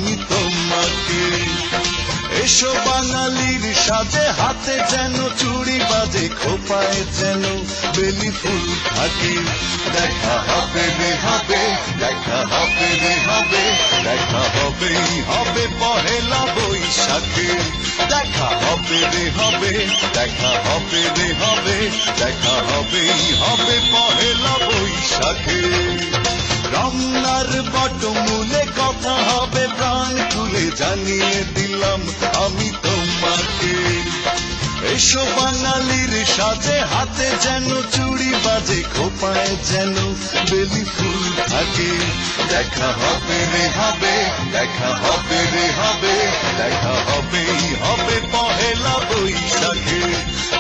আমি তোমাকে। এসো বাঙালির সাজে, হাতে যেন চুড়ি বাজে, খোপায় যেন বেলি ফুল থাকে। দেখা হবে রে হবে, দেখা হবে রে হবে, দেখা হবেই হবে পহেলা বৈশাখে। দেখা হবে রে হবে, দেখা হবে রে হবে, দেখা হবেই হবে পহেলা বৈশাখে। রমনার বটমূলে কথা হবে প্রাণ খুলে, জানিয়ে দিলাম আমি তোমাকে। এসো বাঙালির সাজে, হাতে যেন চুড়ি বাজে, খোপায় যেন বেলি ফুল থাকে। দেখা হবে রে হবে, দেখা হবে রে হবে, দেখা হবেই হবে পহেলা বৈশাখে।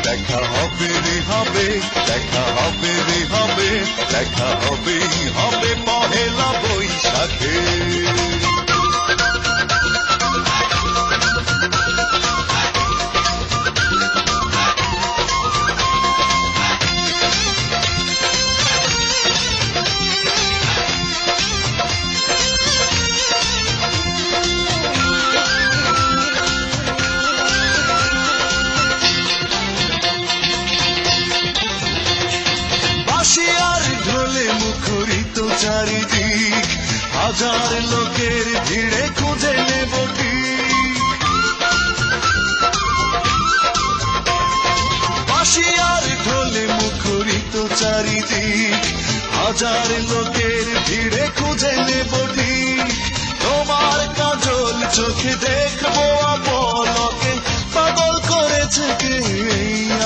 দেখা হবে রে হবে, দেখা হবে রে হবে, দেখা হবেই হবে পহেলা বৈশাখে। বাঁশিয়ার ঢোলে মুখরিত চারিদিক, হাজার লোকের ভিড়ে খুঁজে নেব ঠিক। বাঁশিয়ার ঢোলে মুখরিত চারিদিক, হাজার লোকের ভিড়ে খুঁজে নেব ঠিক। তোমার কাজল চোখে দেখবো আপলকে, পাগল করেছে কে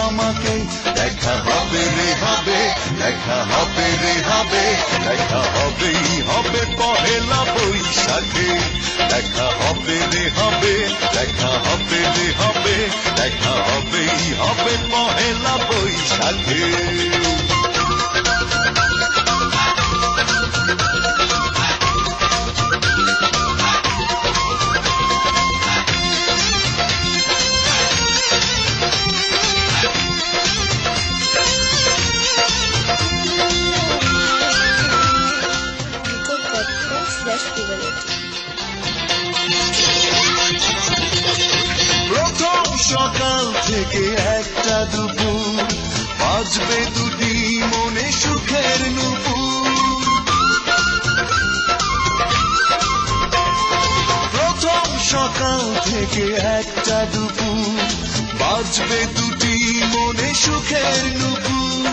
আমাকে। দেখা হবে রে হবে, দেখা হবে রে হবে, দেখা হবেই হবে পহেলা বৈশাখে। দেখা হবে রে হবে, দেখা হবে রে হবে, দেখা হবেই হবে পহেলা বৈশাখে। প্রথম সকাল থেকে একটা দুপুর, বাজবে দুটি মনে সুখের নুপুর। প্রথম সকাল থেকে একটা দুপুর, বাজবে দুটি মনে সুখের নুপুর।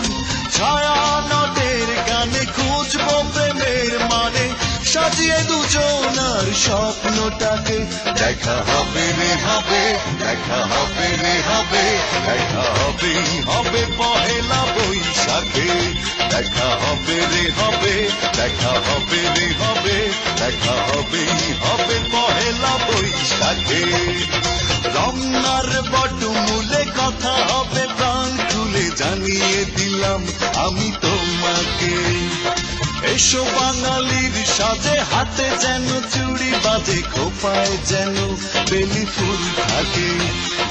ছায়া নটের গানে খুঁজবো প্রেমের মানে, সাজিয়ে দুজনার স্বপ্নটাকে। দেখা হবে রে হবে, দেখা হবে রে হবে, দেখা হবেই হবে পহেলা বৈশাখে। দেখা হবে রে হবে, দেখা হবে রে হবে, দেখা হবেই হবে পহেলা বৈশাখে। রমনার বটমূলে কথা হবে প্রাণ খুলে, জানিয়ে দিলাম আমি তোমাকে। এসো বাঙালির সাজে, হাতে যেন চুড়ি বাজে, খোপায় যেন বেলি ফুল থাকে।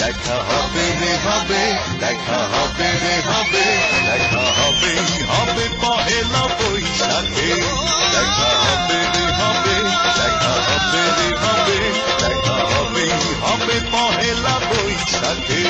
দেখা হবে রে হবে, দেখা হবে রে হবে, দেখা হবেই হবে পহেলা বৈশাখে। দেখা হবে রে হবে, দেখা হবে রে হবে, দেখা হবেই হবে পহেলা বৈশাখে।